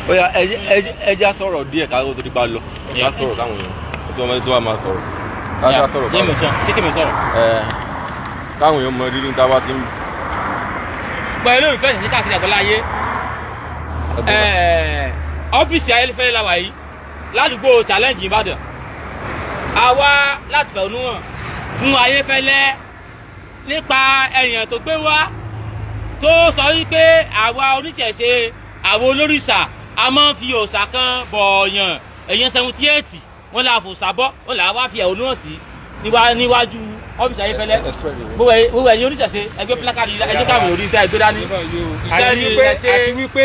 Ó yá ẹ já sọ̀rọ̀ díẹ̀ ká tó di bá lọ. Ká sọ̀rọ̀ sáwọn èèyàn. Tó ọmọ tó wà máa sọ̀rọ̀. Ká já sọ̀rọ̀. Ṣé mi sọ̀rọ̀? Káwọn èèyàn mọ rírì tá bá ti ń pẹ̀lú ìfẹ́ ìṣẹ́ káàkiri àgbáláyé. Ọ́fíìsì Ayéfẹ́lẹ́ la wà yìí ládùúgbò challenge Ìbàdàn. A wá láti fẹ̀hónú hàn fún Ayéfẹ́lẹ́ nípa èèyàn tó gbé wá tó sọ wípé àwa oníṣẹ̀ṣe àwọn olórìṣà a máa ń fi òòṣà kan bọ̀ọ̀yàn èèyàn 78 wọ́n là fòòṣà bọ́ wọ́n là wá fi ẹ̀hónú hàn sí níwájú ọ́fíìsì Ayéfẹ́lẹ́. Gbogbo ẹ̀yin oníṣẹ̀ṣe ẹgbẹ́ pílákàdì ẹjẹ́ káwọn orí ìta ẹgbẹ́ dání. Àti wípé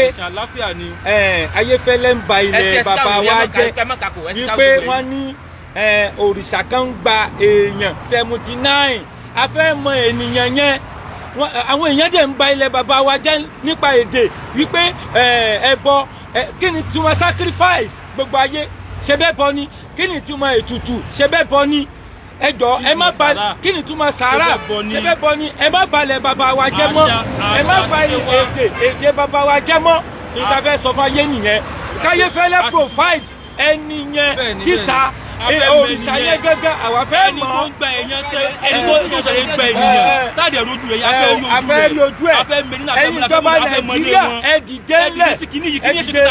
Ayéfẹ́lẹ́ ń ba ilẹ̀ bàbá wa jẹ́ wípé wọ́n ní òrìṣà kan ń gba èèyàn 79 a fẹ́ mọ ènìyàn yẹn àwọn èèyàn dẹ̀ ń ba ilẹ̀ bàbá wa jẹ́ nípa èdè wípé ẹbọ kí ni túmọ̀ sacrifice gbogbo ayé ṣe bẹ́ẹ̀ bọ ni kí ni túmọ̀ ètùtù ṣe bẹ́ẹ̀ bọ ni ẹjọ́ ẹ má ba kí ni túmọ̀ sàárà ṣe bẹ́ẹ̀ bọ ni ẹ má balẹ̀ bàbá wa jẹ́ mọ́ ẹ má ba èdè bàbá wa jẹ́ mọ́ níta fẹ́ sọ fún ayé nìyẹn káyéfẹ́lẹ́ provide ẹni yẹn síta òrìṣà yẹn gẹ́gẹ́ àwa fẹ́ mọ̀ ẹni tó ń gba èèyàn ṣe ẹni tó ń ṣe gba ènìyàn táàdì ẹ̀rọ ojú rẹ̀ afẹ́ rí ojú ẹ̀ ẹ̀yin ìjọba Nàìjíríà ẹ dìde lẹ̀ ẹ dìde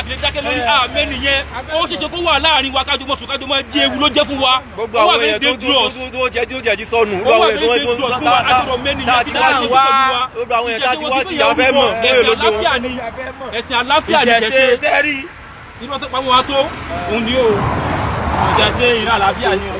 àmẹ́ nìyẹn ó ṣeṣe kó wà láàrin wa kájọ mọ́sùn kájọ mọ́ di ewu ló jẹ́ fún wa. Gbogbo àwọn èèyàn tó jẹ́ jí sọnù gbogbo àwọn èèyàn tí wá ti yà fẹ́ mọ̀ ẹ̀sìn àláfíà ni ṣẹ̀ṣẹ̀ rí inú ọtọ́ pàmò wa tó òun ni ó ìṣẹ̀ṣe ìran àláfíà ni ó.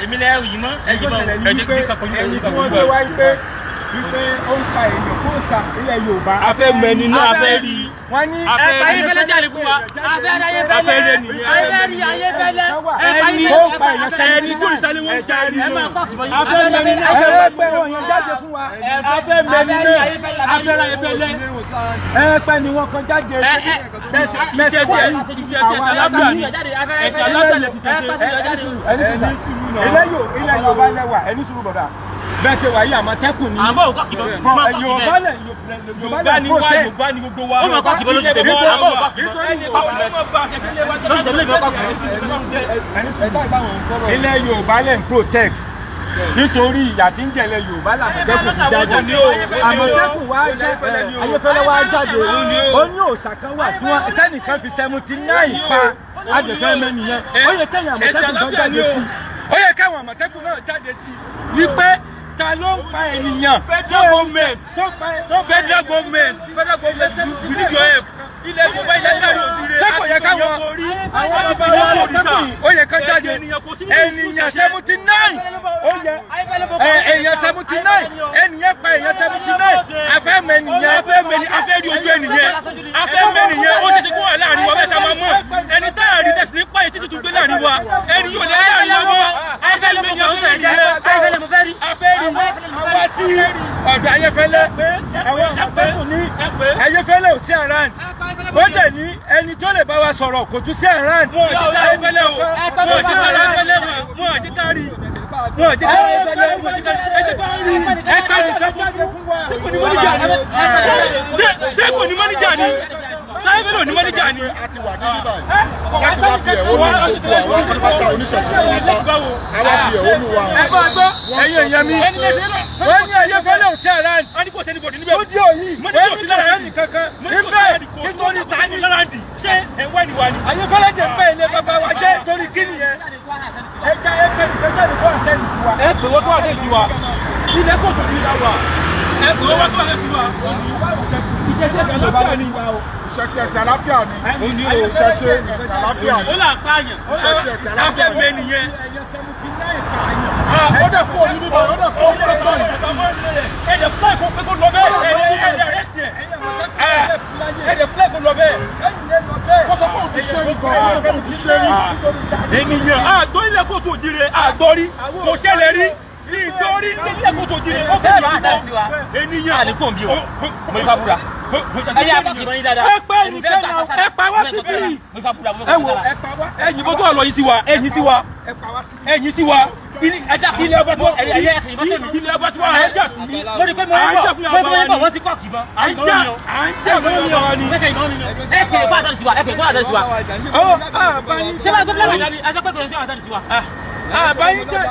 Èmi lẹ́rù yìí mọ́ ẹ̀yìn mọ́ ẹ̀jẹ̀ tí kàkọ́ yìí ẹni tí wọ́n gbé wá wípé ó ń pa èèyàn fún òòṣà ilẹ̀ Yorùbá. a fẹ́ mẹ́ni náà a fẹ́ rí wọ́n ní Ayéfẹ́lẹ́ jáde fún wa a fẹ́ rí Ayéfẹ́lẹ́ ẹni tó pa èèyàn sẹ́ni ẹni tó ìsàlẹ̀ wọn jáde a fẹ́ mẹ́ni náà ẹ pẹ́ wọn yẹn jáde fún wa a fẹ́ mẹ́ni náà a fẹ́ rí Ayéfẹ́lẹ́ ẹ pẹ́ ni wọ́n kan jáde ilẹ̀ Yorùbá lẹ́wà ẹni sùúrù bọ̀dà bẹ́ẹ̀ ṣe wà yí Àmọ̀tẹ́kùn ni Yorùbá ni gbogbo wa ilẹ̀ Yorùbá lẹ́ ń protect nítorí ìyà tí ń jẹ̀lẹ̀ Yorùbá l'Àmọ̀tẹ́kùn ti jáde Àmọ̀tẹ́kùn wá Ayéfẹ́lẹ́ wá jáde ó ní òòṣà kan wà tí wọ́n tẹ́nìkan fi 79 pa àjẹfẹ́ mẹ́niyẹn ó yẹ kẹ́yìn Àmọ̀tẹ́kùn kan jáde sí ó yẹ káwọn Àmọ̀tẹ́kùn náà jáde sí wípé ta ló ń pa ènìyàn federal government we need your help ilẹ̀ Yorùbá ilẹ̀ náírà òdìrè ṣé kò yẹ káwọn àwọn bàbá wa Àmọ̀tẹ́kùn ó yẹ ká jáde ènìyàn 79 ó yẹ èèyàn 79 ènìyàn pa èèyàn 79 afẹ́ mẹ́nìyàn afẹ́ rí ojú ènìyàn afẹ́ mẹ́nìyàn ó ti kó wà láàrin wa mẹ́ta máa mọ̀ ẹni táyà rí tẹ̀sí ní páyé títí tó gbé láàrin wa ẹni yóò lé láàrin wa afẹ́ mẹ́nìyàn ó sẹ̀ jẹ́ afẹ́ rí àwa sí ọ̀dọ̀ Ayéfẹ́lẹ́ àwọn Àmọ̀tẹ́kùn ní Ayéfẹ́lẹ́ ò sí around ó dẹ̀ ní ẹni tó lè bá wa sọ̀rọ̀ kò tún sí around Ayéfẹ́lẹ́ o wọ́n ti kárí wọ́n ti kárí ẹgbẹ́ nìkan fún wa ṣé kò ní mọ́níjà ni sáyẹ́fẹ́ lò ní mọ́níjà ni. a ti wà ní bíbáyìí láti wá fi ẹ̀hónú gbogbo àwọn akọ́nìbàtà oníṣẹ̀ṣẹ̀ wa bá àwa fi ẹ̀hónú wa. ẹ bá gbọ́ ẹ̀yin èèyàn mi wọ́n ní Ayéfẹ́lẹ́ ò sí around ó di òyìn wọ́n ní kò sí kankan níbẹ̀ nítorí tani ṣé ẹ̀wẹ́ ni wà ní. Ayéfẹ́lẹ́ jẹ́ pé ilé bàbá wa jẹ́ torí kí nìyẹn ẹja ẹgbẹ́ ìgbẹ́jáde tó àtẹ́yìn sí wa. ẹ pè wọ́n tó àtẹ́yìn sí wa ilẹ̀ kò tó ní ìlà wa ẹ pè wọ́n tó àtẹ́yìn sí wa. ìṣẹ̀ṣẹ̀ kan lọ́pọ̀ ní ìwà o. ìṣẹ̀ṣe ẹ̀sìn àlàáfíà ni. ìṣẹ̀ṣe ẹ̀sìn àlàáfíà ni. ó là ń pààyàn. ìṣẹ̀ṣe ẹ̀sìn àlàáfíà ni. afẹ́fẹ́ nìyẹn. ó dẹ̀ kó òní bíbọ̀ ó dẹ̀ kó òní pẹ́sọ̀ yìí. ẹ̀jẹ̀ fúláì kò pé kó lọ bẹ́ẹ̀. ẹ̀jẹ̀ fúláì kò lọ bẹ́ẹ̀. ó sọ fún òtún ṣe ní gan ó sọ fún òtún ṣe ní. ènìyàn àgbọ̀ ilẹ̀ kò tó jíire àgbọ̀rí kò ṣẹlẹ̀ rí nítorí ilẹ̀ kò tó jíire ó fẹ́ yàtọ̀ ènìyàn. àdínkù bí o mo ní fàbúrà. ẹ yà bá kìbọn yín dáadáa. ẹ pa ẹnìkan náà ẹ pa wá síbí. ẹ wo ẹ̀yin bó tó lọ yìí sí wa ẹ̀yin sí wa ẹ̀yin sí wa ilé ọba tó ilé ọba tó wà ẹ jà sí mi. lórí pé mo ń bọ̀ wọ́n ti kọ́ kìbọn. à ń jà lọ́wọ́ ni. ẹ pè é kó àtàlù sí wa ẹ pè é kó àtàlù sí wa. ṣé wàá gbé bílẹ̀ àjálù ẹ sọ pé kò ní sí àtàlù sí wa. àbáyé jà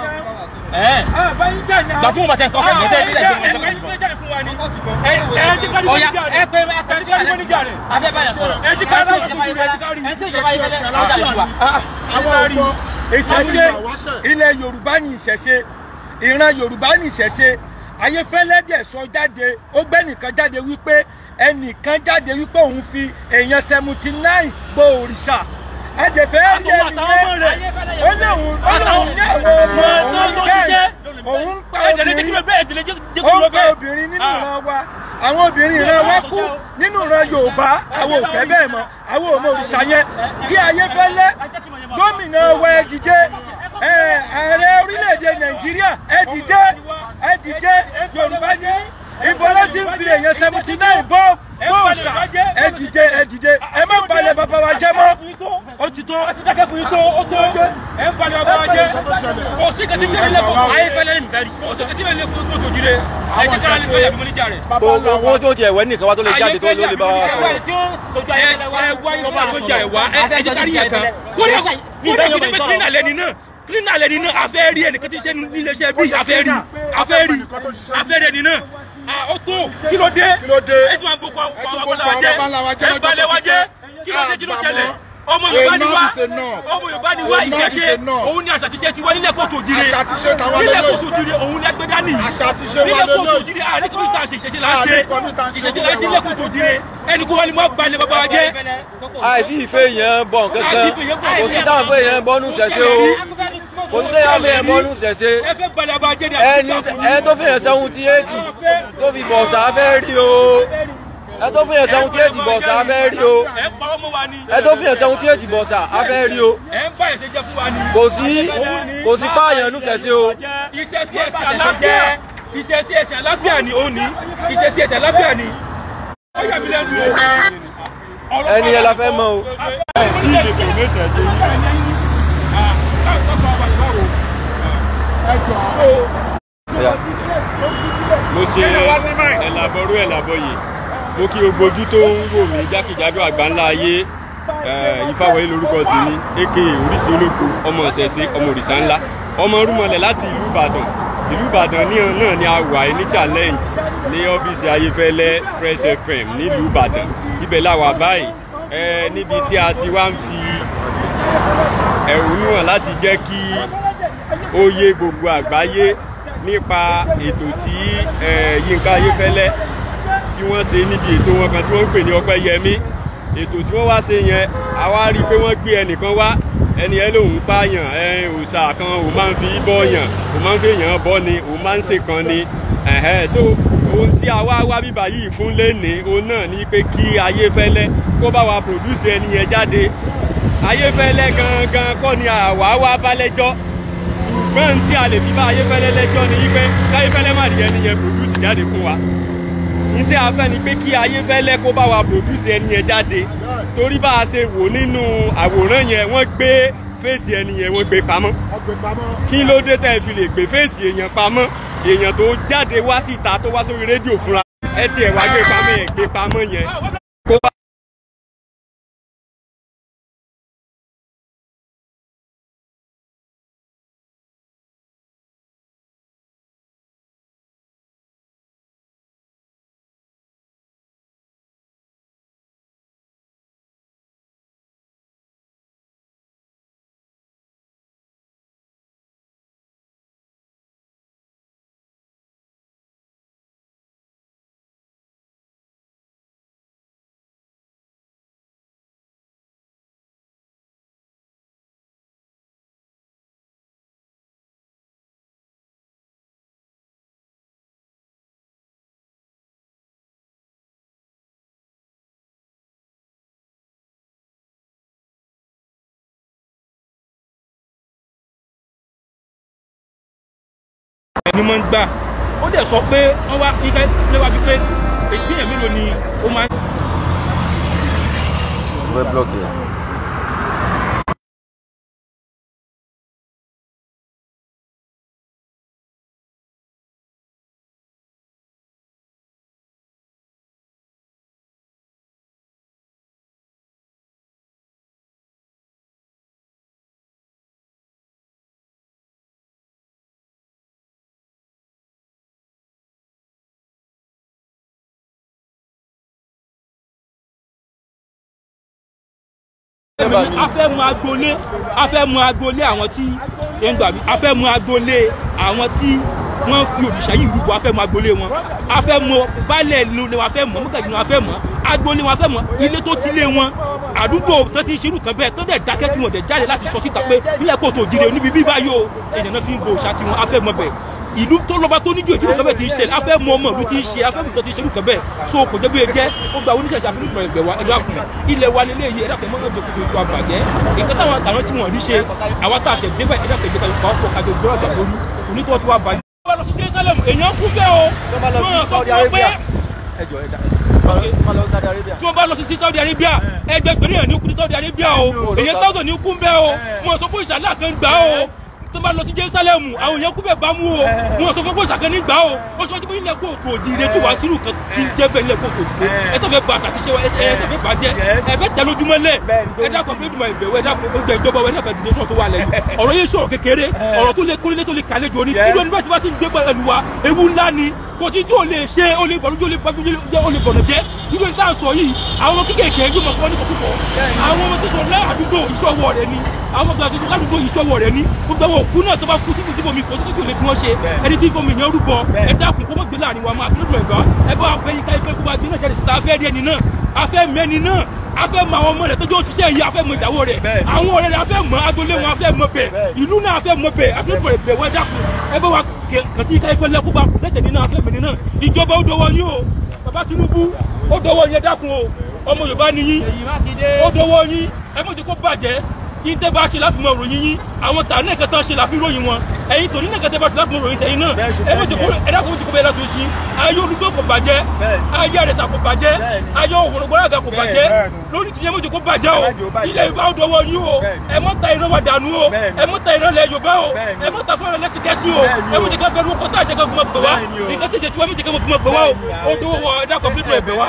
náà. àbáyé jà náà. gbà fún wọn tẹ kọ́ kẹ́kẹ́ tẹ́ sílẹ̀ gbé wọn. ọ̀ya ẹ pé afẹ́ báyà sọ̀rọ̀. ẹ ti kárí ẹ ti ìjọba yìí fẹ́lẹ́ àtàlù sí wa. ìṣẹ̀ṣe ilẹ̀ Yorùbá ni ìṣẹ̀ṣe ìran Yorùbá ní ìṣẹ̀ṣe Ayéfẹ́lẹ́ dẹ̀ sọ jáde ó gbẹ́nìkan jáde wípé ẹnìkan jáde wípé òun fi èèyàn 79 bo òrìṣà ẹ̀jẹ̀fẹ́ rí ẹnìyẹn ó lóun ní àwọn ọmọ òun ń pa obìnrin nínú ìran wa àwọn obìnrin ìran wa kú nínú ìran Yorùbá àwọn ò fẹ́ bẹ́ẹ̀ mọ́ àwọn ọmọ òrìṣà yẹn kí Ayéfẹ́lẹ́ gómìnà wa ẹ dìde ààrẹ orílẹ̀-èdè Nàìjíríà ẹ dìde Yorùbá ní ìbò ló ti ń fi èèyàn 79 bọ́ òòṣà ẹ dìde ẹ má balẹ̀ bàbá wa jẹ́ mọ́ ó ti tó dákẹ́ fún yín tó ó tó ẹ ń balẹ̀ bàbá wa jẹ́ kò sí kẹ́tí bíi ilé kọ̀ọ̀kan Ayéfẹ́lẹ́ ní ìfẹ́ rí kò sí kẹ́tí bíi ilé kọ̀ọ̀kan tó jíire ẹ jẹ́ kára ní ìfẹ́ yàgbọ́n níjà rẹ̀. owó tó tiẹ̀ wẹ́ nìkan wá tó lè jáde tó lè bá wa sọ̀rọ̀. ẹ wá ìfọwọ́ àgbọ̀jà ẹ̀ wá ẹ jẹ́ kárí yẹn kan kódà kí ni pé kílínà lẹ́ni náà kílínà lẹ́ni náà afẹ́ rí ẹnìkan tí ń ṣe nílé iṣẹ́ bí afẹ́ rí ẹni náà ó tó kí ló dé ẹ tún máa ń gbókò àwọn ọmọ jẹ ẹ balẹ̀ wa jẹ kí ló dé kí ló ṣẹlẹ̀ ọmọ Yorùbá ni wá ìṣẹ̀ṣe òun ni àṣà ti ṣe ti wá nílẹ̀ kóòtù òjìrè nílẹ̀ kóòtù òjìrè òun ni ẹgbẹ́ dání nílẹ̀ kóòtù òjìrè àní kí wọ́n ṣe ìṣẹ̀ṣe là ń ṣe ìṣẹ̀ṣe là ń ṣe nílẹ̀ kóòtù òjìrè ẹni kó wá ní mọ́ balẹ̀ bàbá wa jẹ́. àìsí ìfẹ́ yẹn bọ̀ kankan kò sí táwọn fẹ́ yẹn bọ́nú ṣẹ̀ṣe o kò sí táwọn fẹ́ yẹn bọ́nú ṣẹ̀ṣe ẹni tó fẹ́ yẹn 78 tó fi bọ̀ sáà fẹ́ rí o ẹ tó fún yẹn 78 bọ̀sà abẹ́ rí o ẹ tó fún yẹn 78 bọ̀sà abẹ́ rí o kò sí páàyàn núṣẹ̀ṣe o. ìṣẹ̀ṣe ẹ̀sìn àlàáfíà ni ó ní ìṣẹ̀ṣe ẹ̀sìn àlàáfíà ni. ẹni yẹn la fẹ́ mọ̀ o. mo ṣe ẹ̀làbọ̀ yìí mo kí gbogbo ojú tó ń wò mí jákèjádò àgbáńlá ayé Ifáwọlé lórúkọ tèmi aka Oríṣi olóko ọmọ ìṣẹ̀ṣe ọmọ òrìṣà ńlá ọmọ Irúnmọlẹ̀ láti ìlú Ìbàdàn náà ni a wà ní challenge ní ọ́fíìsì Ayéfẹ́lẹ́ Fresh FM nílùú Ìbàdàn ibẹ̀ la wà báyìí níbi tí a ti wá ń fi ẹ̀hónú hàn láti jẹ́ kí ó yé gbogbo àgbáyé nípa ètò tí Yínká Ayéfẹ́lẹ́ tí wọ́n ṣe níbi ètò wọn kan tí wọ́n ń pè ní Ọpẹ́yẹmí ètò tí wọ́n wá ṣe yẹn a wá rí i pé wọ́n gbé ẹnìkan wá ẹni ẹ lòun pààyàn òòṣà kan òun máa ń fi bọ́ọ̀yàn òun máa ń fi èèyàn bọ́ ni òun máa ń ṣèkan ni so ohun tí a wá bíbá yìí fún lénìí òun náà ní pé kí Ayéfẹ́lẹ́ kó bá wa produce ẹni yẹn jáde Ayéfẹ́lẹ́ gangan kọ́ ni àwa wá bá lẹ́jọ́ ṣùgbọ́n tí a lè fi bá Ayéfẹ́lẹ́ lẹ́jọ́ ni pé káyéfẹ́lẹ́ má rí ẹni yẹn produce jáde fún wa ní tí a fẹ́ ni pé kí Ayéfẹ́lẹ́ kó bá wa produce ẹni yẹn jáde torí bá a ṣe wò nínú àwòrán yẹn wọ́n gbé fèsì ẹni yẹn wọ́n gbé pamọ́ kí ló dé tẹ́ fi lè gbé fèsì èèyàn pamọ́ èèyàn tó jáde wá síta tó wá sórí rédíò fúnra ẹ tiẹ̀ wá gbé pamọ́ yẹn gbé pamọ́ yẹn. ẹni máa ń gbà ó dẹ̀ sọ pé wọ́n wá ike léwájú pé ìpínyẹ̀ mélòó ni ó máa ń. A fẹ́ mú agboolé àwọn tí a fẹ́ mú agboolé àwọn tí wọ́n fi òrìṣà yìí rúbọ, a fẹ́ mú agboolé wọn, a fẹ́ mú baálẹ̀ ìlú ni wọ́n fẹ́ mọ̀, mọ́kànlélógún wọ́n fẹ́ mọ̀, agboolé wọn fẹ́ mọ̀, ilé tó ti lé wọn, àdúgbò tó ti ṣerú kan bẹ́ẹ̀ tó dẹ̀ dákẹ́ tí wọ́n dẹ̀ jáde láti sọ síta pé ilẹ̀ kòtò òjìrè oníbi bíbá yóò èèyàn náà fi ń bo òòṣà tiwọn, a fẹ́ mọ̀ bẹ́ẹ̀. Ìlú tó lọ́ba tó níjó ìjọba kan bẹ́ẹ̀ ti ń ṣẹlẹ̀, a fẹ́ mọ ọmọ ìlú ti ń ṣe, a fẹ́ mọ̀ tó ti ṣerú kan bẹ́ẹ̀, so kò jẹ́ bí ẹ jẹ́ ó gba oníṣẹ̀ṣẹ̀ àfihàn ìgbẹ̀ wa ẹ̀dọ́ àkùnrin ilẹ̀ wa lélẹ̀ yìí ẹ̀dá pẹ̀lú ọjọ́ kòtò ètò àbàjẹ́ ìkẹ́ táwọn àtàwọn tí wọ́n rí ṣe àwọn tá a ṣẹ̀ débẹ̀ ẹ̀dá pẹ̀lú ìjọba ọkọ̀ kájọ gbọ́dọ̀ àgbà lórí onítọ́ tí wàá bàjẹ́. wọ́n lọ sí Jerusalem èèyàn kú bẹ́ẹ̀ o wọ́n sọ pé tí wọ́n bá lọ sí Saudi Arabia ẹgbẹ̀gbẹ̀rún èèyàn ní kú ní Saudi Arabia o èèyàn táwọn ní kú bẹ́ẹ̀ o wọ́n sọ pé ìṣàlẹ̀ àkàn gbà o tó bá lọ sí Jerusalem àwọn èèyàn kú bẹ́ẹ̀ bá mú o wọn sọ fún kó ṣàkẹ́ nígbà o ó sọ pé ilẹ̀ kóòtù òjìire tí wàá sírù kan ti jẹ́ bẹ́ẹ̀ ilẹ̀ kóòtù òjìire ẹ tó fẹ́ ba àṣàtìṣe ẹ tó fẹ́ bàjẹ́ ẹ fẹ́ tẹ lójúmọ́lẹ̀ ẹ dákọ̀ fún ìdùnnú ìbẹ̀wò ẹ dákọ̀ oúnjẹ ìjọba ẹ dákọ̀ ìdílé sọ̀rọ̀ tó wà lẹ́yìn ọ̀rọ̀ yìí sọ̀rọ̀ kékeré ọ̀rọ̀ tó lè kólé tó lè kàlejò ní kí ló ní bá ti bá ti ń gbé pẹ̀lú wa ewu ńlá ni kò tí tí o lè ṣe o lè bọ̀nú jẹ́ o lè bọ̀nù jẹ́ nígbà tí a sọ yìí àwọn ọmọ kékèké ń gbọ́mọ̀ fún wọn ní kòkòkò àwọn ọmọ tó sọ lẹ́ àdúgbò ìṣọwọ́ rẹ ni àwọn ọmọ tó sọ ládùúgbò ìṣọwọ́ rẹ ni gbogbo àwọn òkú náà tó bá kú síbi síbò mi kò sí tó lè fi wọ́n ṣe ẹni tí fún mi yẹn rúbọ ẹ dákun kó mọ̀ gbé láàrin wa máa fi lódò ẹ̀gbọ́n ẹ bá fẹ́ yíká ifẹ̀ kó bá gbé náà jáde síta afẹ́ rí ẹni náà afẹ́ mẹ́ni náà afẹ́ mọ àwọn ọmọ rẹ̀ tó jẹ́ òṣìṣẹ́ yìí afẹ́ mọ ìyàwó rẹ̀ àwọn ọ̀rẹ́ rẹ̀ afẹ́ mọ agbolé wọn afẹ́ mọ bẹ̀ ìlú náà afẹ́ mọ bẹ̀ afẹ́ mọ ìbẹ̀ wọ́n dákun ẹ bá wa kàn sí yíká ifẹ̀ lẹ́kú bá tẹ̀tẹ̀ nínú afẹ́ mẹ́ni náà ìjọba ó dọwọ́ yín o bàbá Tinubu ó dọwọ́ yín ẹ dákun o ọmọ Yorùbá ni yín ó dọwọ́ yín ẹ mọ̀ jẹ́ kó bàjẹ́ yín tẹ́ bá ṣe láti mọ ròyìn yín àwọn tà náà kẹta ṣe láfi ròyìn wọn ẹ̀yin tòní náà kẹta bá ṣe láti mọ ròyìn tẹ̀yin náà ẹ̀dá kò bẹ́ẹ̀ láti ṣí ayé olùgbò kò bàjẹ́ ayé àrẹ̀sà kò bàjẹ́ ayé òwòrògbòrò àga kò bàjẹ́ lórí tìyẹn mọ̀jẹ̀ kó bàjẹ́ o ilẹ̀ Yorùbá ó dọwọ́ yín o ẹ mọ́ ta ìran wa dànù o ẹ mọ́ ta ìran lẹ̀ Yorùbá o ẹ mọ́ ta fún ẹlẹ́sìn kẹ́sì o ẹ mọ̀jẹ̀ ká fẹ́ rúkọ́ tá àjẹgẹ́ fún ọgbẹ̀ wa nǹkan tẹ̀jẹ̀ tí wọ́n mọ̀jẹ̀ ká fún ọgbẹ̀ wa o ó dọwọ́ ẹ̀dá kan fún ẹ̀bẹ̀ wa.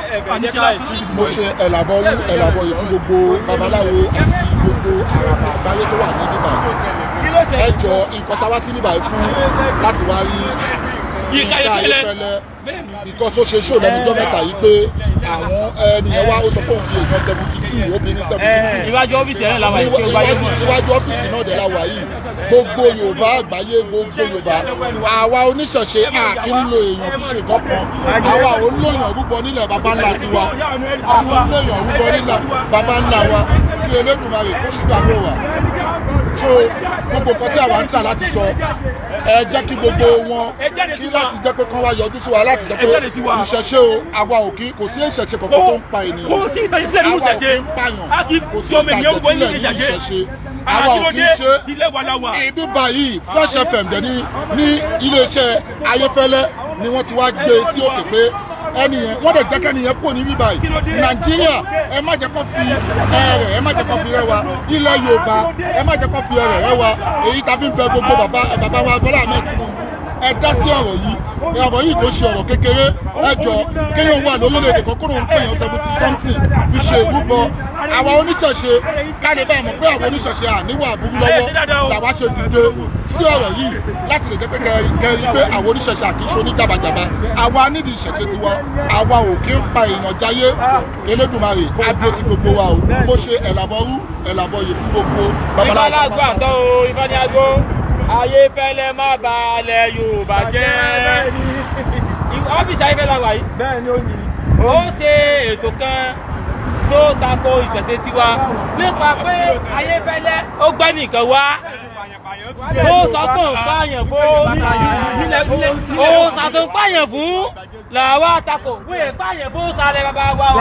mo ṣe ẹ̀làbọ̀ yìí fún gbogbo babaláwo àti gbogbo àràbà àgbáyé tó wà ní bíbá ẹ jọ nǹkan tá a wá sí bíbá yìí fún láti wá rí Yínká Ayéfẹ́lẹ́ because ó ṣe ṣó lẹ́nu ọjọ́ mẹ́ta yìí pé àwọn ènìyàn wa ó sọ pé òun fi èèyàn 72 obìnrin 72. Iwájú ọ́fíìsì ẹ̀ làwà yìí. Iwájú ọ́fíìsì náà dẹ̀ làwà yìí gbogbo Yorùbá àgbáyé gbogbo Yorùbá àwa oníṣẹ̀ṣe àkínlò èèyàn fi ṣe kankan àwa ò ń lòyàn rúbọ nílẹ̀ baba ńlá tiwa àwọn ń lòyàn rúbọ nílẹ̀ baba ńlá wa kí Elédùmarè kó ṣùgbọ́n àbọ̀ wà. So gbogbo nǹkan tí àwa ń tà láti sọ ẹ jẹ́ kí gbogbo wọn kí láti jẹ́ pé kán wá yọjú sí wa láti jẹ́ pé ìṣẹ̀ṣe o àwa ò kí kò sí ìṣẹ̀ṣe kankan tó ń pa ènìyàn kò sí ìtàjẹsílẹ̀ nínú ìṣẹ̀ṣe kò sí ìtàjẹsílẹ̀ nínú ìṣẹ̀ṣe àwa ò kí ṣe ibi báyìí Fresh FM dẹ̀ ní iléeṣẹ́ Ayéfẹ́lẹ́ ni wọ́n ti wá gbé sí òkè pé ẹnìyẹn wọ́n dẹ̀ jẹ́ kẹ́nìyẹn kúrò ní bíbá yìí Nàìjíríà ẹ má jẹ́ kó fi ẹrẹ̀ ẹ má jẹ́ kó fi rẹwà ilẹ̀ Yorùbá ẹ má jẹ́ kó fi ẹrẹ̀ rẹwà èyí ta fi ń bẹ gbogbo bàbá wa Bọ́lá Ahmed Tinubu ẹ dá sí ọ̀rọ̀ yìí tó ṣe ọ̀rọ̀ kékeré ẹ jọ kéèyàn wà lórílẹ̀‐èdè kan kúrò ń pè yàn 70 something fi ṣe ìrúbọ àwa oníṣẹ̀ṣe káde bá mọ̀ pé àwọn oníṣẹ̀ṣe àníwà àbúrú lọ́wọ́ làwa ṣe dìde sí ọ̀rọ̀ yìí láti lè jẹ́ pé kẹrin pé àwọn oníṣẹ̀ṣe àkíṣe oníjàbàjàbà àwa nídìí ìṣẹ̀ṣe tiwa àwa ò kí ń pa èèyàn jáyé Elédùmarè adó ti gbogbo wa o bó ṣe ẹ̀làbọ̀rú ẹ̀làbọ̀yè fún gbogbo babaláwo. Ayéfẹ́lẹ́ má balẹ̀ Yorùbá jẹ́. Ọ́fíìsì Ayéfẹ́lẹ́ wà yìí. Bẹ́ẹ̀ ni ó ní. Ó ṣe ètò kan tó tako ìṣẹ̀ṣe tiwa nípa pé Ayéfẹ́lẹ́ ó gbẹ́ nìkan wá òòṣà tó ń pààyàn fún òòṣà tó ń pààyàn fún làwa àtakò wíyẹ pààyàn fún òòṣà alẹ́ bàbá wa o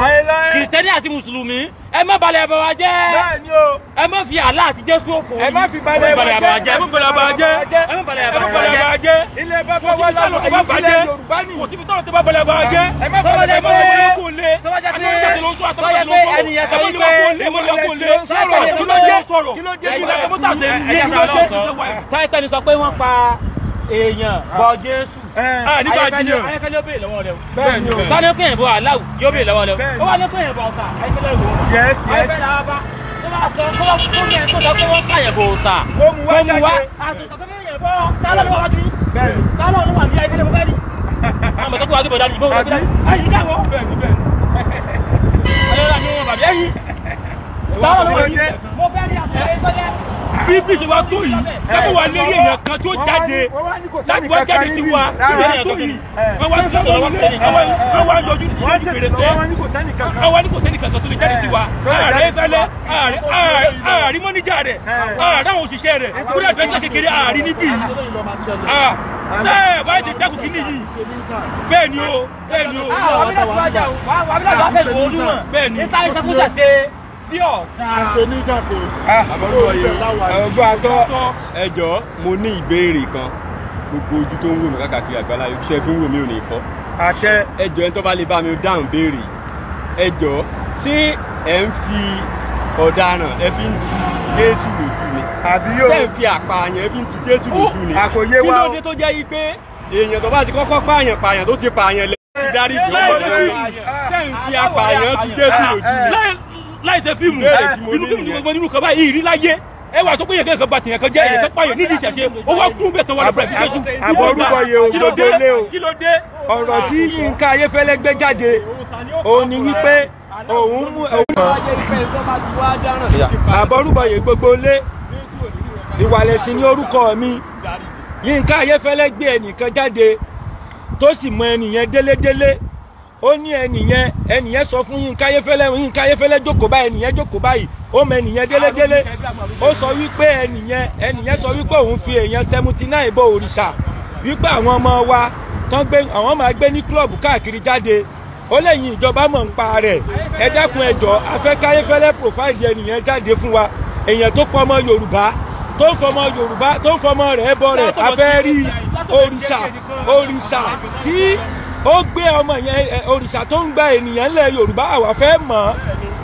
kìrìsìtẹ́nì àti mùsùlùmí ẹ má balẹ̀ bàbá wa jẹ́ ẹ má fi àlá àti Jésù òfò ẹ má fi balẹ̀ bàbá jẹ́ ẹ má balẹ̀ bàbá jẹ́ ẹ má balẹ̀ bàbá jẹ́ ilé bàbá wa làwọn ilé Yorùbá ni kò síbi tọ́lọ̀ tó bá balẹ̀ bàbá jẹ́ ẹ má balẹ̀ bàbá kò lé tọ́wọ́jẹ́ pé ẹnìyàn sọ wípé táìpẹ́ ni sọ pé wọ́n pa èèyàn bọ Jésù ayẹkẹ́lẹ́ ó béèrè lọ́wọ́ rẹ̀ o tani ó kéèyàn bọ aláwù yóò béèrè lọ́wọ́ rẹ̀ o ó wà ní kéèyàn bọ ọ̀sà ayẹkẹ́lẹ́ ìwò ayẹkẹ́lẹ́ àbá tó bá sọ kó yẹn tó sọ pé wọ́n pààyàn bọ ọ̀sà kó mu wá àtúntò pé kéèyàn bọ tálọ́ ló wà wájú tálọ́ ló wà ní ayẹkẹ́lẹ́ mo fẹ́ rí àwọn mọ̀tò kó wá gbé bọ̀dá ní ìbọn wọn gbé dání ayé ká wọ́n ayọ́lá ni wọn bàbá yìí tálọ́ ló wà ní mo fẹ́ rí àtúntò bí bí ṣe wá tó yìí kábọ̀ wà lérí èèyàn kan tó jáde láti wá jáde sí wa bí èèyàn tó yìí wọ́n wá ní sọ́dọ̀ wọ́n wá yọjú ní fèrèsé wọ́n wá ní kò sẹ́ni kankan tó lè jáde sí wa ààrẹ fẹ́lẹ́ ààrí mọ́níjà rẹ̀ ààdáwọn òṣìṣẹ́ rẹ̀ kúrò àjọ kékeré ààrí níbí yìí báyìí ti dẹ́kun kìíní yìí bẹ́ẹ̀ ni o bẹ́ẹ̀ ni o. ọgbọ́n àtọ́ ẹjọ́ mo ní ìbéèrè kan gbogbo ojú tó ń wò mí káàkiri àgbàlá iṣẹ́ fi ń wò mí ò ní fọ́. àṣẹ. ẹjọ́ ẹni tó bá lè bá mi dáhùn béèrè ẹjọ́ ṣé ẹ ń fi ọ̀daràn ẹ fi ń tu Jésù lójú ni àbí yóò ṣé ẹ ń fi àpààyàn ẹ fi ń tu Jésù lójú ni àkòyé wa kí ló dé tó jẹ́ yí pé èèyàn tó bá ti kọ́kọ́ pààyàn tó ti pààyàn lẹ́yìn ìdarí ìjọba ṣé ẹ ń fi àpààyàn tu Jésù lójú ni láìsẹ fíìmù inú fíìmù ní gbogbo nínú kan báyìí ìrí láyé ẹwà tó péye kẹ́kọ̀ọ́ bá tìyàn kan jẹ́ èyàn kan pààyàn nídìí ìṣẹ̀ṣe ó wá kún bẹ́ẹ̀ tán wà lọ́pọ̀ ẹ̀fíkẹ́sù àbọ̀ orúkọ yẹ òdodo lé o kí ló dé ọ̀rọ̀ tí Yínká Ayéfẹ́lẹ́ gbé jáde òun ni wípé òun mú àbọ̀ orúkọ yẹ gbogbo lé ìwàlẹ̀sìn ní orúkọ mi Yínká Ayéfẹ́lẹ́ gbé ẹnìkan jáde tó sì mọ ẹnìyẹn délédélé ó ní ẹnìyẹn sọ fún Yínká Ayéfẹ́lẹ́ jókòó báyìí ẹnìyẹn jókòó báyìí ó mọ ẹnìyẹn délédélé ó sọ wípé ẹnìyẹn sọ wípé òun fi èèyàn 79 bọ òrìṣà wípé àwọn ọmọ wa tán gbé àwọn máa gbé ní klọ́ọ̀bù káàkiri jáde ó lẹ́yìn ìjọba mọ̀ ń pa rẹ̀ ẹ dákun ẹjọ́ afẹ́ Ayéfẹ́lẹ́ pòfáìlì ẹnìyẹn jáde fún wa èèyàn tó pọ̀ ọmọ Yorùbá tó ń fọmọ rẹ̀ bọ rẹ̀ afẹ́ rí òrìṣà tí ó gbé ọmọ yẹn òrìṣà tó ń gba ènìyàn ńlẹ̀ Yorùbá àwa fẹ́ mọ̀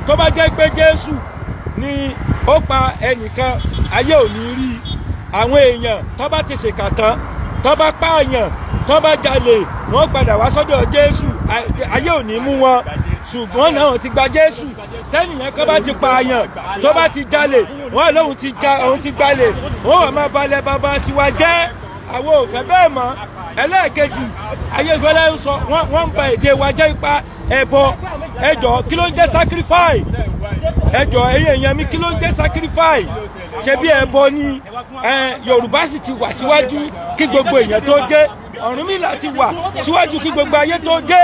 tó bá jẹ́ pé Jésù ni ó pa ẹnìkan ayé ò ní rí àwọn èèyàn tó bá ti ṣèkà tán tó bá pààyàn tó bá jalè wọ́n padà wá sọ́dọ̀ Jésù ayé ò ní mú wọn ṣùgbọ́n náà ti gba Jésù tẹ́nìyàn kan bá ti pààyàn tó bá ti jalè wọ́n lóun ti gbalè wọ́n wà máa balẹ̀ bàbá tiwa jẹ́ àwọn ò fẹ́ bẹ́ẹ̀ mọ́ ẹlẹ́ẹ̀kejì Ayéfẹ́lẹ́ ń sọ wọ́n ń ba èdè wa jẹ́ ipa ẹbọ ẹjọ́ kí ló ń jẹ́ sacrifice ẹjọ́ ẹ̀yin èèyàn mi kí ló ń jẹ́ sacrifice ṣe bí ẹbọ ni Yorùbá sì ti wà síwájú kí gbogbo èèyàn tó dé Ọ̀rúnmìlà ti wà síwájú kí gbogbo ayé tó dé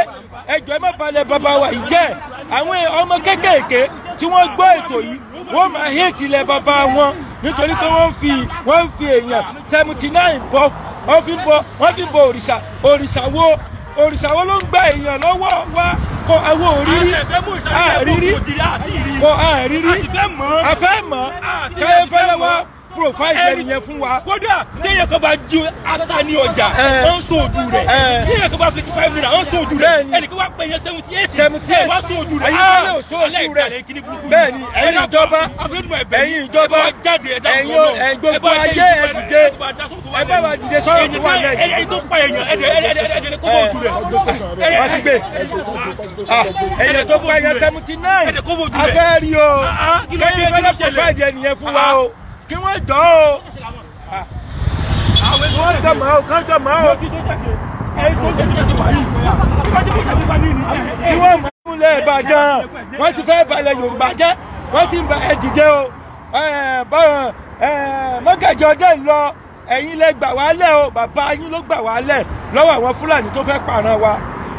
ẹjọ́ ẹ má balẹ̀ bàbá wa yìí jẹ́ àwọn ọmọ kéékèèké tí wọ́n gbọ́ ètò yìí wọ́n máa hate ilẹ̀ bàbá wọn nítorí pé wọ́n fi èèyàn 79 bọ wọ́n fi bọ òrìṣà wo ló ń gba èèyàn lọ́wọ́ wa kọ àwọn òrírí àfẹ́ mọ́ Ayéfẹ́lẹ́ wa profile ẹnìyẹn fún wa. kódà téèyàn kan bá ju ata ní ọjà ó ń sọ ojú rẹ̀ téèyàn kan bá 55 naira ó ń sọ ojú rẹ̀ ẹnìkan wá pè yẹn 78 wá sọ ojú rẹ̀ Ayéfẹ́lẹ́ ò sọ ojú rẹ̀ bẹ́ẹ̀ni ẹ̀yin ìjọba ẹ̀yin gbogbo ayé ẹ̀dìdé ẹ bá wa dìde sọ̀rọ̀ tó wà lẹ́yìn. ẹ̀yin tó pa èèyàn ẹ̀dẹ̀ kó bọ̀ ojú rẹ̀ wọ́n ti gbé ẹ̀yin tó pa èèyàn 79 afẹ́ rí o Ayéfẹ́lẹ́ provide ẹnìyẹn fún wa o kí wọ́n jọ o wọ́n jọmọ́ o kán jọmọ́ o kí wọ́n mọ̀ múlẹ̀ Ìbàdàn wọ́n ti fẹ́ balẹ̀ Yorùbá jẹ́ wọ́n ti ń ba ẹ̀dìdẹ́ o mọ́gàjì ọdẹ ń lọ ẹ̀yin lẹ gbà wá lẹ̀ o bàbá yín ló gbà wá lẹ̀ lọ́wọ́ àwọn Fúlàní tó fẹ́ pààrọ̀ wa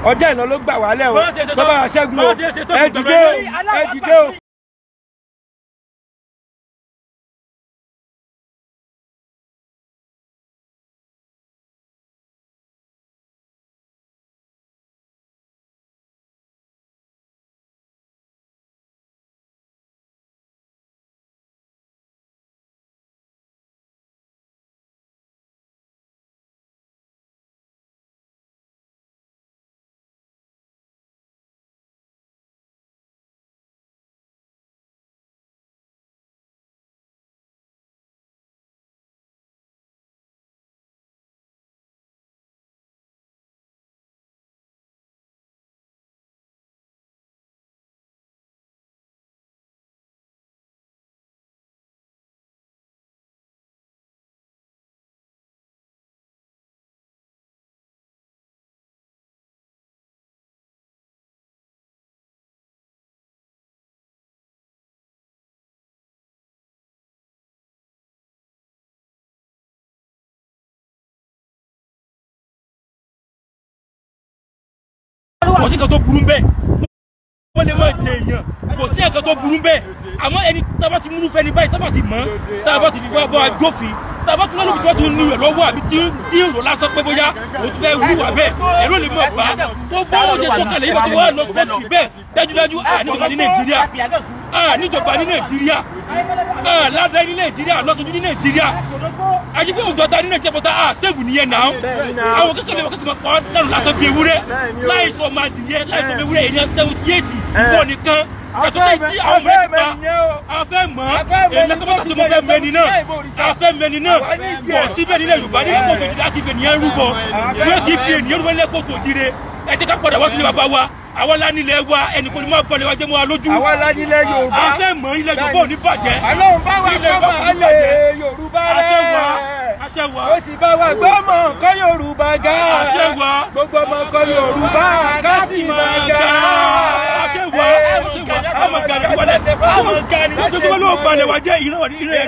ọdẹ ìlọ ló gbà wá lẹ̀ o bàbá Ṣẹ́gun o ẹ̀dìdẹ́ o. kò sí nǹkan tó burú bẹ́ẹ̀ wọ́n lè má jẹ èèyàn kò sí nǹkan tó burú bẹ́ẹ̀ àmọ́ ẹni tábà ti múlú fẹ́ni báyìí tábà ti mọ̀ tábà ti fẹ́ bọ́ ajófin tábà tí wọ́n lóbi tí wọ́n tún ní rẹ̀ lọ́wọ́ àbí tí èrò lásán pé bóyá òun ti fẹ́ wúwà bẹ́ẹ̀ ẹ̀rọ lè mọ̀ bá tó bá òye sọ̀kalẹ̀ yìí tó wà lọ fẹ́sì bẹ́ẹ̀ dájúdájú níjọba ní Nàìjíríà níjọba ní Nàìjíríà ládàá ní Nàìjíríà lọ́sọ̀jú ní Nàìjíríà àyíké òjọta ní Nàìjíríà bọ́tà sẹ́ẹ̀fù nìyẹn náà àwọn kékeré wọn kékeré kọ́ lẹ́nu lásán bí ewúrẹ́ láìsọ máa dìyẹ láìsọ bí ewúrẹ́ èèyàn 78 wọ́n nìkan ẹ̀tọ́ tí àwọn mẹ́ta afẹ́ mọ́ èmi kọ́mọ́tà tó mọ́ fẹ́ mẹ́ni náà afẹ́ mẹ́ni náà bọ̀ síbẹ̀ nílẹ̀ Yorùbá nílẹ̀ kóòtù òjìrè láti fẹ́ nìyẹn rúbọ yóò kí fi ènìyàn rúbọ nílẹ̀ kóòtù òjìrè ẹ jẹ́ ká padà wá sílé bàbá wa àwa la nílẹ̀ wa ẹnì kò ní máa fọlẹ̀ wa jẹ́ mọ́ wa lójú àwa la nílẹ̀ Yorùbá afẹ́ mọ́ ilẹ̀ Yorùbá ò ní bàjẹ́ Ọlọ́run bá wa gbọ́ mọ́ lè Yorùbá rẹ̀ ó sì bá wa gbọ́ mọ́ kọ́ Yorùbá ga gbogbo ọmọ kọ́ Yorùbá ká sì máa ga lọ́sọ̀tún ló balẹ̀ wa jẹ́ ìran rẹ̀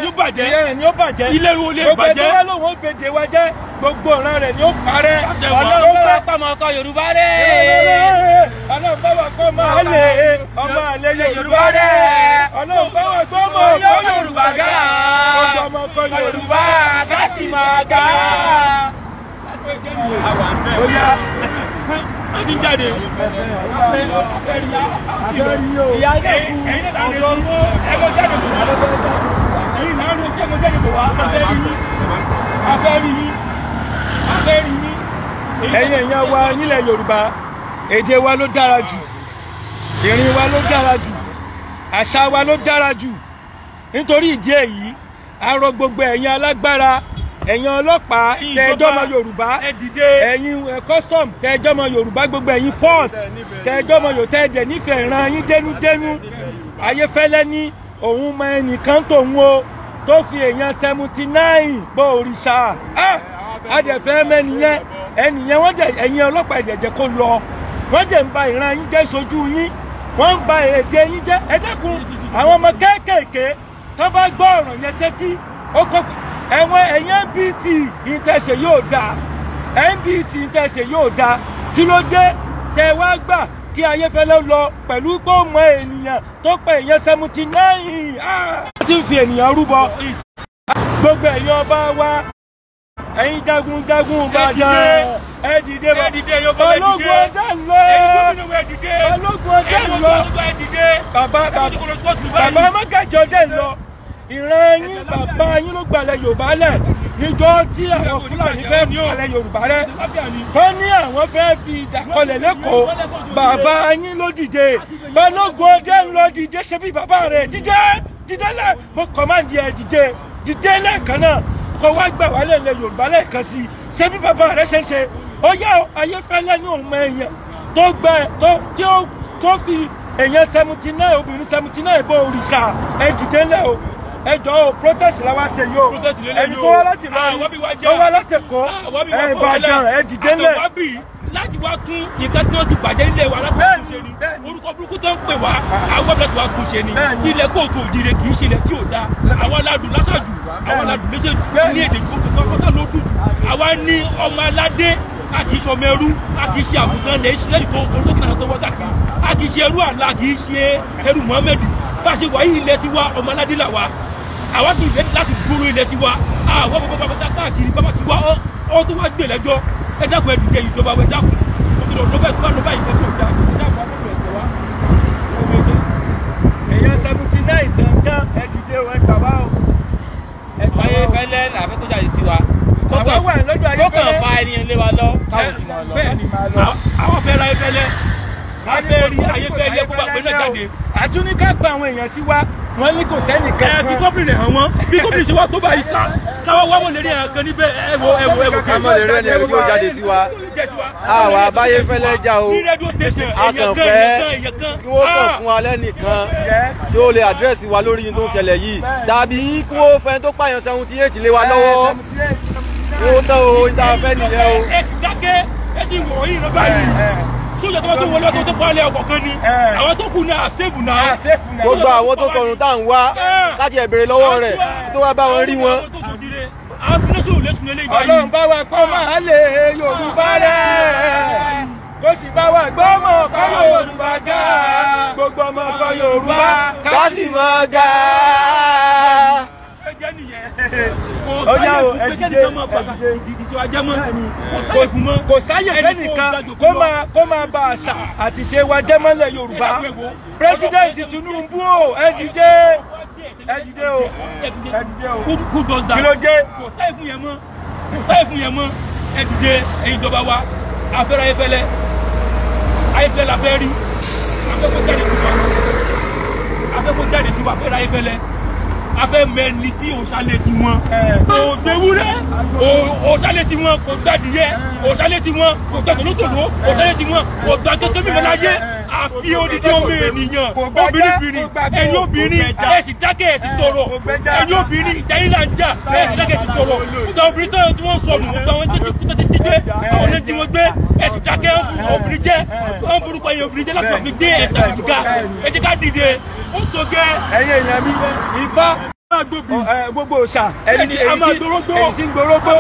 ni ó bàjẹ́ ilé wo lè bàjẹ́ gbogbo lóhùn ó gbèdé wa jẹ́ gbogbo ọ̀ràn rẹ̀ ni ó parẹ́ Ọlọ́run bá pàmò ọkọ Yorùbá rẹ̀ Ọlọ́run bá wa kọ́ máa lè ọmọ àlè Yorùbá rẹ̀ Ọlọ́run bá wa gbọ́ mọ́ ọkọ Yorùbá ga gbogbo ọmọ ọkọ Yorùbá ká sì máa ga. a ti jáde. ìyá ilé kú ẹgbẹ́ jáde bò wá. ẹ̀yin náà ló jẹ́ ẹgbẹ́ jáde bò wá. afẹ́ rí yín. ẹ̀yin èèyàn wa nílẹ̀ Yorùbá èdè wa ló dára jù ìrìn wa ló dára jù àṣà wa ló dára jù nítorí ìdí èyí a rọ gbogbo ẹ̀yin alágbára ẹ̀yin ọlọ́pàá tẹ́jọ́mọ Yorùbá ẹ̀yin custom tẹ́jọ́mọ Yorùbá gbogbo ẹ̀yin force tẹ́jọ́mọ Yorùbá tẹ́jẹ̀ nífẹ̀ẹ́ ìran yín dénúdénú Ayéfẹ́lẹ́ ní òun mọ ẹnìkan tòun o tó fi èèyàn 79 bọ òrìṣà adẹ̀fẹ́ mẹ́niyẹn ẹnìyẹn wọ́n dẹ̀ ẹ̀yin ọlọ́pàá ìdẹ̀jẹ̀ kó lọ wọ́n dẹ̀ ń ba ìran yín jẹ́ sojú yín wọ́n ń ba èdè yín jẹ́ ẹ dẹ́kun àwọn ọmọ kéékèèké tó bá gbọ́ ọ̀rọ̀ yẹn sétí ó kọ́ ẹ̀wọ̀n ẹ̀yìn NBC ìtẹ̀sẹ̀ yóò dáa NBC ìtẹ̀sẹ̀ yóò dáa kí ló dé tẹ wá gbà kí Ayéfẹ́lẹ́ lọ pẹ̀lú gbọ́mọ ènìyàn tó pẹ̀ èèyàn 79 wọ́n ti ń fi ènìyàn rúbọ gbogbo ẹ̀yin ọba wa ẹ̀yin jagunjagun Ìbàdàn ẹ dìde balógun ọdẹ lọ balógun ọdẹ lọ bàbá mọ́gàjì ọdẹ lọ ìran yín bàbá yín ló gbalẹ̀ Yorùbá lẹ̀ níjọ́ tí àwọn Fúlàní fẹ́ gbalẹ̀ Yorùbá rẹ̀ wọ́n ní àwọn fẹ́ fi ìdàkọlẹ̀ lẹ́kọ̀ọ́ bàbá yín ló dìde balógun ọdẹ lọ dìde ṣe bí bàbá rẹ̀ dìde lẹ̀ mo kọ̀máǹdì ẹ̀ dìde lẹ́ẹ̀kan náà kọ wá gbà wá lẹ́lẹ̀ Yorùbá lẹ́ẹ̀kan sí i ṣé bí bàbá rẹ̀ ṣe ń ṣe ó yá Ayéfẹ́lẹ́ ní òun mọ èèyàn tó fi èèyàn 79 obìnrin 79 bọ òrìṣà ẹ dìde lẹ́ o ẹjọ́ o protest la wá ṣe yìí o ẹni tó wá láti lọ́ọ̀rì tó wá láti Èkó Ìbàdàn ẹ dìde lẹ́ láti wá tún nǹkan tí wọ́n ti bàjẹ́ nílé wa láti wá tún ṣe ni orúkọ burúkú tó ń pè wá àwọn ọ̀bẹ tí wàá tún ṣe ni ilẹ̀ kóòtù òjìrè kì í ṣe ilẹ̀ tí ò dáa àwọn aládùn lásàjù àwọn aládùn méjèèjì ní èdè kọ́kọ́tà ló dùn jù àwa ní ọmọ aládé a kì í ṣe ọmọ ẹrú a kì í ṣe àgùntàn ilẹ̀ Ísírẹ́lì tó ń sọ lókè náà tó wọ́n káàkiri a kì í ṣe ẹrú àlá kì í ṣe ẹrú Muhammed bá a ṣe wà yìí ilẹ̀ tiwa ọmọ aládé là wa àwa sì fẹ́ láti gbóró ilẹ̀ tiwa àwọn bàbá káàkiri bàbá tiwa ọ tó wá gbé lẹ́jọ́ ẹ dákun ẹ dìde ìjọba ẹ dákun òkèlè ọ̀dọ́bẹ̀ tó bá lọ báyìí tẹ́sí òdà ẹ dákun akọ́kọ́ ẹ̀jẹ̀ wá. èèyàn 79 dandan ẹ dìde ẹ gbà wá o. Ayéfẹ́lẹ́ làfẹ́ tó jáde sí wa àwọn wà lọ́dọ̀ Ayéfẹ́lẹ́ tó kàn fa ẹni lé wa lọ káwọn sì máa lọ. bẹ́ẹ̀ni àwọn fẹ́ ra Ayéfẹ́lẹ́ afẹ́ rí Ayéfẹ́lẹ́ kó bá pẹ́ náà jáde. àtúnika gba àwọn èèyàn sí wa wọ́n ní kò sẹ́ni kankan. fi gómìnà hàn wọ́n bí gómìnà ṣe wá tó báyìí káwá wá wọn lè rí ẹ̀kan níbẹ̀ ẹ̀wò ká mọ̀ lè rẹ́ ni ẹni tí ó jáde sí wa àwa Ayéfẹ́lẹ́ já o a kàn fẹ́ kí wọ́n kàn fún wa lẹ́nìkan tí ó lè àdírẹ́sì wa lórí tó ń ṣẹlẹ̀ yìí dàbí kí wọ́n fẹ́ tó pààyàn 78 lé wa lọ́wọ́ kí wọ́n tán o ìta fẹ́ nìyẹn o. ẹ ti dákẹ́ ẹ ti wọ̀ yìí lọ báyìí sójà tó bá tó wọlé tó pálẹ̀ ọkọ̀ kan ni àwọn tó kù ní àṣẹ́fù náà. gbogbo àwọn tó sọnù tá à ń wá láti ẹ̀bẹ̀rẹ̀ lọ́wọ́ rẹ̀ tó wá bá wọn rí wọn. Ọlọ́run bá wa pọ́ máa lè Yorùbá rẹ̀ kó sì bá wa gbọ́ ọmọ ọkọ Yorùbá ga gbogbo ọmọ ọkọ Yorùbá ká sì mọ ga. Ọjà o ẹdìdé kò sáyè fẹ́nìkan kó máa bà àṣà àti ṣe wa jẹ́ mọ́lẹ̀ Yorùbá. Pírẹsidẹ́ǹtì Tinubu o ẹdìdé o kí ló dé? Kò sáyè fún yẹn mọ́ ẹdìdé ẹ̀yin ìjọba wa afẹ́rẹ́ ayéfẹ́lẹ́ la fẹ́ rí afẹ́kọ̀ jáde sí wa afẹ́rẹ́ ayéfẹ́lẹ́ afẹ́ mẹ́ni tí òṣàlẹ̀ ti wọn kò gbẹ̀wúrẹ́ òṣàlẹ̀ ti wọn kò gbàdìyẹ òṣàlẹ̀ ti wọn kò gbàtòlótòló òṣàlẹ̀ ti wọn kò gbàtòtò mímọ́ láyé àfi odidi ọmọ ènìyàn obìnrin ẹ̀yin obìnrin ẹ sì dákẹ́ ẹ sì sọ̀rọ̀ ẹ̀yin obìnrin ìjà yín là ń jà ẹ sì dákẹ́ ẹ sì sọ̀rọ̀ gbogbo obìnrin tó tí wọ́n sọnù gbogbo àwọn tó ti jíjẹ àwọn náà tí wọ́n gbé ẹ sì dákẹ́ obìnrin jẹ́ wọ́n burúkú ẹ̀yin obìnrin jẹ́ láti wà fi gbé ẹ̀sẹ̀ àbùjá ẹ jẹ́ ká dìde ó tó gẹ́ ẹ̀yin èèyàn mi Ifá gbogbo òòṣà èyí tí ń gborógbó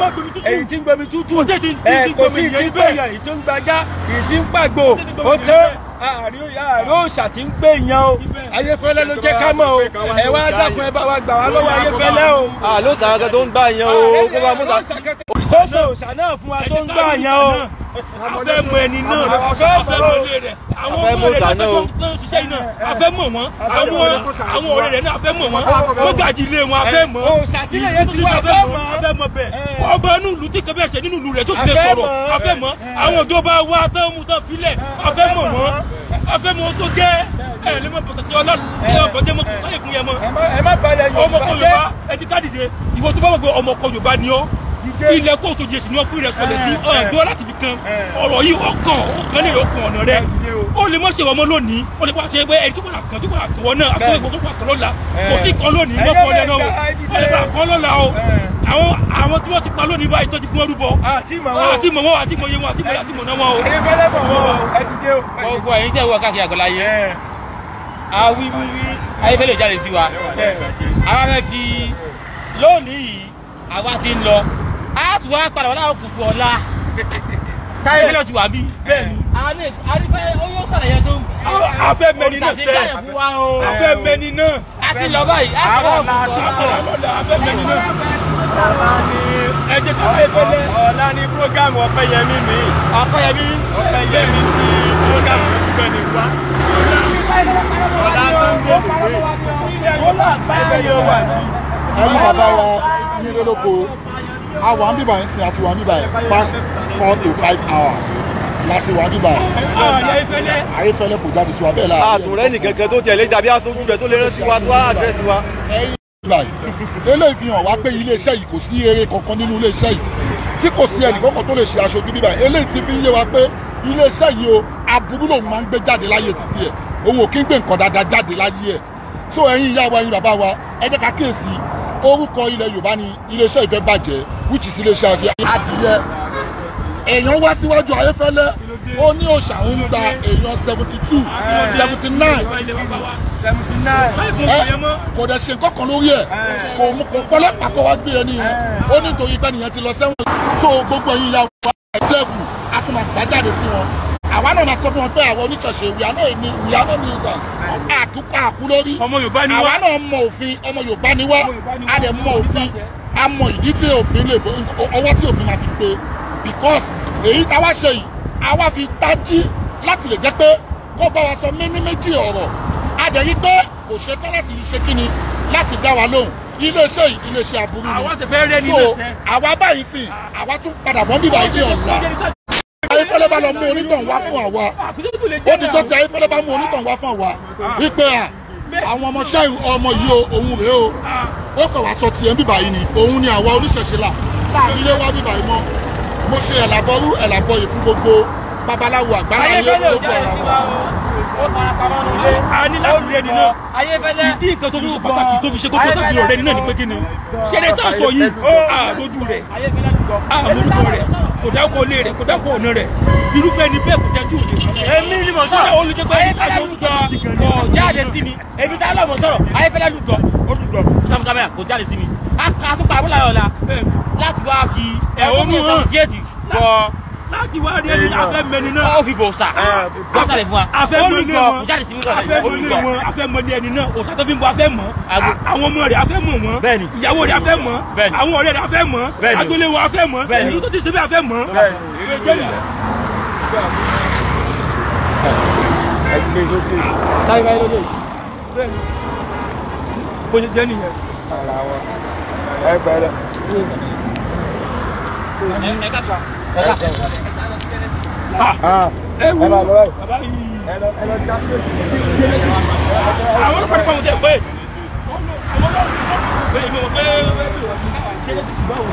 èyí tí ń gbomi tútù kò sí ìtí ń gbèyàn ìtí ń gbajá ìtí ń pàgbò ó tó àárín òòṣà tí ń gbé yan o Ayéfẹ́lẹ́ ló jẹ́ ká mọ̀ o ẹ wá dákun ẹ bá wa gbà wá lọ́wọ́ Ayéfẹ́lẹ́ o. ló sàrán tó ń gbà yan o kó bá mú sa. sọ́sọ́ òòṣà náà fún wa tó ń gbà yan o. afẹ́ mọ ẹni náà afẹ́ mọ ilé rẹ̀ àwọn ọmọ rẹ̀ tó ń ṣiṣẹ́ iná afẹ́ mọ̀ wọ́n àwọn ọ̀rẹ́ rẹ̀ náà afẹ́ mọ̀ wọ́n mọ́gàjì ilé wọn afẹ́ mọ̀ afẹ́ mọ̀ bẹ́ẹ̀ ọba inú ìlú tí kẹ́bí ẹ̀ṣẹ̀ nínú ìlú rẹ̀ tó sì lè sọ̀rọ̀ afẹ́ mọ̀ àwọn ìjọba wa tó ń mú tán filẹ̀ afẹ́ mọ̀ wọ́n afẹ́ mọ̀ tó gẹ́ ẹ̀ lè mọ̀ bọ̀tẹ̀ sí ọlọ́run ẹ̀ bọ̀tẹ̀ mọ̀ kò sáyè fún yẹn mọ́ ọmọ kọ Yorùbá ẹ ti ká dìde ìwọ tó bá wọ̀ pé ọmọ kọ Yorùbá ni ọ́ ilẹ̀ kóòtù jèsì ni wọ́n fún ìrẹsọ̀lẹ̀ sí ọ̀dọ́ láti fi kan ọ̀rọ̀ yìí ọkàn ní ọkàn ọ̀nà rẹ̀ ó lè mọ̀ ṣe ọmọ lónìí ó lè pàṣẹ pé ẹni tó kọ̀ kàn wọ́n náà àbúrò ìgbò tó kọ̀ kàn lọ́la kò sí kan lónìí wọ́n fọ́ ọlẹ́ náà o ó lè fà kàn lọ́la o àwọn tí wọ́n ti pa lónìí báyìí tó ti fún wọn rúbọ àti mọ̀ wọn àti mọ̀ yé wọn àti mọ̀ náà wọn o. Ayéfẹ́lẹ́ bọ̀ wọ́n ẹ dìde o. gbogbo ẹ̀yin tẹ́ wọ káàkiri àgbáláyé awíwíwí Ayéfẹ́lẹ́ jáde sí wa àwa fẹ́ fi lónìí yìí àwa ti ń lọ a tún wá padà wọ́n láwọn kùkù ọ̀la táyé fẹ́lẹ́ ti wà bí àrífẹ́ ó yóò sàlàyé tó afẹ́ mẹ́ni náà sẹ́ afẹ́ mẹ́ni náà a ti lọ báyìí a kọ́ afẹ́ mẹ́ni náà ẹ jẹ́ ká fẹ́ fẹ́lẹ́ ọ̀la ní prógámù Ọpẹ́yẹmí mi Ọpẹ́yẹmí ti prógámù ìgbẹ́ ní wá ẹ̀yin bàbá wa nílé lóko àwọn bíbá yín sin àti wà bíbá yín past 4 to 5 hours láti wà bíbá yín Ayéfẹ́lẹ́ kò jáde sí wa bẹ́ẹ̀ láàárọ̀. àtúnrẹ́ nìkẹ́kẹ́ tó tẹ̀lé dàbí aṣojú rẹ̀ tó lè rántí wa tó àdírẹ́sì wa. ẹ̀yin bíbá yìí eléyìí fi hàn wá pé iléeṣẹ́ yìí kò sí eré kankan nínú iléeṣẹ́ yìí tí kò sí ẹnì kankan tó lè ṣe aṣojú bíbá yìí eléyìí ti fi ń yé wa pé iléeṣẹ́ yìí o aburú lòun máa ń gbé jáde láyé títí ẹ̀ òun ò kí ń gbé nǹkan dáadáa jáde láyé ẹ̀ so ẹ̀yin ìyá wa ẹ̀yin bàbá wa ẹ jẹ́ ká kíyèsí orúkọ ilẹ̀ Yorùbá ni iléeṣẹ́ ìfẹ́ bàjẹ́ which is iléeṣẹ́ adìyẹ èèyàn wá síwájú Ayéfẹ́lẹ́ ó ní òòṣà ń gba èèyàn 72 79 kò dẹ̀ ṣe nǹkan kan lórí ẹ̀ kò pọ́lọ́pàá kó wá gbé ẹni yẹn ó nítorí pé nìyẹn ti lọ sẹ́wọ̀n so gbogbo ẹ̀yin ìyá wa ẹ̀sẹ̀fù a tún máa gbá jáde sí wọn àwa náà máa sọ fún wọn pé àwọn oníṣẹ̀ṣe we are not users àkú lórí ọmọ Yorùbá ni wá àwa náà mọ òfin ọmọ Yorùbá ni wá a dẹ̀ mọ òfin a mọ ìdí tí òfin lè ọwọ́ tí òfin máa fi gbé because èyí táwa ṣe yìí àwa fi tají láti lè jẹ́ pé kó bá wa sọ méní méjì ọ̀rọ̀ a dẹ̀ rí pé kò ṣe tán láti ṣe kíni láti dá wa lóhùn iléeṣẹ́ yìí iléeṣẹ́ aburú ni so àwa báyìí sìn àwa tún padà bọ́ bíbá ilé ọ̀la Ayéfẹ́lẹ́ bá lọ mú onítàn wá fún àwa ó di tó ti Ayéfẹ́lẹ́ bá mú onítàn wá fún àwa wípé àwọn ọmọọṣẹ́ ọmọ yìí o òun rèé o ó kàn wá sọ tiẹ̀ ń bíbá yìí ni òun ni àwa oníṣẹ̀ṣe là ilé wa bíbá yìí mọ́ mo ṣe ẹ̀làbọ̀yè fún gbogbo babaláwo àgbáláyé gbogbo a ní láti rí ẹni náà ìdí nǹkan tó fi ṣe pàtàkì tó fi ṣe kókó tàbí ọ̀rẹ́ ẹni náà ní pé kí ni ṣẹlẹ̀ tá a sọ yìí àlójú rẹ̀ àmórúkọ rẹ̀ kò dákọ̀ ilé rẹ̀ kò dákọ̀ ọ̀nà rẹ̀ irúfẹ́ ni bẹ́ẹ̀ kò tẹ́jú òde. èmi ni mo sọ̀rọ̀ Ayéfẹ́lẹ́ lùgọ̀ kò jáde sí mi èmi tá a lọ mọ̀ sọ̀rọ̀ Ayéfẹ́lẹ́ lùgọ̀ ó lùgọ̀ Sam Kamara kò jáde sí mi a kà á tún pa abúlé ayọ̀la láti wá fi ẹ̀hónú hàn wọ láti wá rí ẹni afẹ́ mẹni náà. Ó fi bò sà. Wọ́n sàlẹ̀ fún wa. Afẹ́ mẹni wọn. Jáde sí mi kọ́ afẹ́ mẹni ẹni náà. Òòṣà tó fi ń bọ afẹ́ mọ́. Àwọn ọmọ rẹ̀ afẹ́ mọ̀ wọ́n. Bẹ́ẹ̀ni. Ìyàwó rẹ̀ afẹ́ mọ̀. Bẹ́ẹ̀ni. Àwọn ọ̀rẹ́ rẹ̀ afẹ́ mọ̀. Bẹ́ẹ̀ni. Agboolé wọn afẹ́ mọ̀. Bẹ́ẹ̀ni. Ìlú tó ti ṣe bẹ́ẹ̀ afẹ́ mọ̀. Táyé báyìí lóde. Bẹ́ẹ̀ni. Bó ṣe jẹ́ nìyẹn. Ẹgbẹ̀rẹ̀. Bàbá yìí. Àwọn ọlọ́pàá nípa òun ṣe pé. Àwọn ọlọ́pàá ìmọ̀ pé ṣe é ṣe sí báwo.